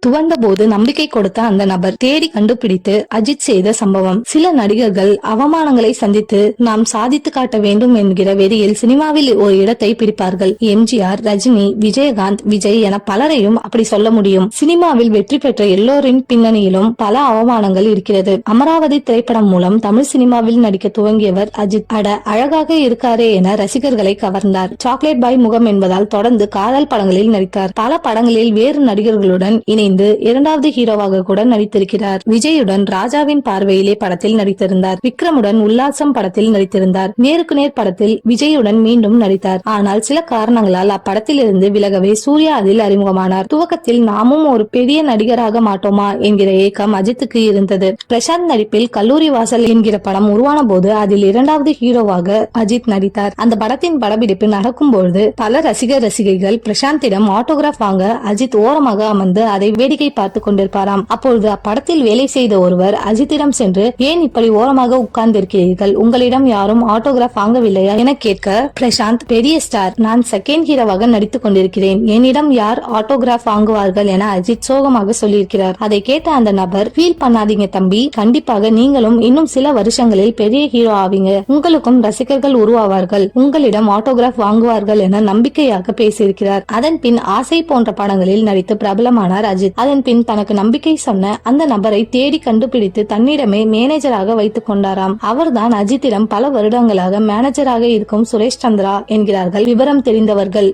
துவண்ட போது நம்பிக்கை கொடுத்த அந்த நபர் தேடி கண்டுபிடித்து அஜித் செய்த சம்பவம். சில நடிகர்கள் அவமானங்களை சந்தித்து நாம் சாதித்து காட்ட வேண்டும் என்கிற வெறியில் சினிமாவில் ஒரு இடத்தை பிடிப்பார்கள். எம்ஜிஆர், ரஜினி, விஜயகாந்த், விஜய் என பலரையும் அப்படி சொல்ல முடியும். சினிமாவில் வெற்றி பெற்ற எல்லோரின் பின்னணியிலும் பல அவமானங்கள் இருக்கிறது. அமராவதி திரைப்படம் மூலம் தமிழ் சினிமாவில் நடிக்க துவங்கியவர் அஜித். அட அழகாக இருக்காரே என ரசிகர்களை கவர்ந்தார். சாக்லேட் பாய் முகம் என்பதால் தொடர்ந்து காதல் படங்களில் நடித்தார். பல படங்களில் வேறு நடிகர்களுடன் இணைந்து இரண்டாவது ஹீரோவாக கூட நடித்திருக்கிறார். விஜயுடன் ராஜாவின் பார்வையிலே படத்தில் நடித்திருந்தார். விக்ரமுடன் உல்லாசம் படத்தில் நடித்திருந்தார். நேருக்கு நேர் படத்தில் விஜயுடன் மீண்டும் நடித்தார். ஆனால் சில காரணங்களால் அப்படத்தில் இருந்து விலகவே சூர்யா அதில் அறிமுகமானார். துவக்கத்தில் நாமும் ஒரு பெரிய நடிகராக மாட்டோமா என்கிற ஏக்கம் அஜித்துக்கு இருந்தது. பிரசாந்த் நடிப்பில் கல்லூரி வாசல் என்கிற படம் உருவான போது அதில் இரண்டாவது ஹீரோவாக அஜித் நடித்தார். அந்த படத்தின் படப்பிடிப்பு நடக்கும் பொழுது பல ரசிகைகள் பிரசாந்திடம் ஆட்டோகிராஃப் வாங்க அஜித் ஓரமாக அமர்ந்து அதை வேடிக்கை பார்த்து கொண்டிருப்பாராம். அப்பொழுது அப்படத்தில் வேலை செய்த ஒருவர் அஜித்திடம் சென்று, ஏன் இப்படி ஓரமாக உட்கார்ந்திருக்கிறீர்கள், உங்களிடம் யாரும் ஆட்டோகிராஃப் வாங்கவில்லையா என கேட்க, பிரசாந்த் பெரிய ஸ்டார், நான் செகண்ட் ஹீரோவாக நடித்துக் கொண்டிருக்கிறேன், என்னிடம் யார் ஆட்டோகிராஃப் வாங்குவார்கள் என அஜித் சோகமாக சொல்லியிருக்கிறார். அதை கேட்ட அந்த நபர், ஃபீல் பண்ணாதீங்க தம்பி, கண்டிப்பாக நீங்களும் இன்னும் சில வருஷங்களில் பெரிய ஹீரோ ஆவீங்க, உங்களுக்கும் ரசிகர்கள் உருவாவார்கள், உங்களிடம் ஆட்டோகிராஃப் வாங்குவார்கள் என நம்பிக்கையாக பேசியிருக்கிறார். அதன் பின் ஆசை போன்ற படங்களில் நடித்து பிரபலமானார் அஜித். அதன் பின் தனக்கு நம்பிக்கை சொன்ன அந்த நபரை தேடி கண்டுபிடித்து தன்னிடமே மேனேஜராக வைத்துக் கொண்டாராம். அவர்தான் அஜித்திடம் பல வருடங்களாக மேனேஜராக இருக்கும் சுரேஷ் சந்திரா என்கிறார்கள் விவரம் தெரிந்தவர்கள்.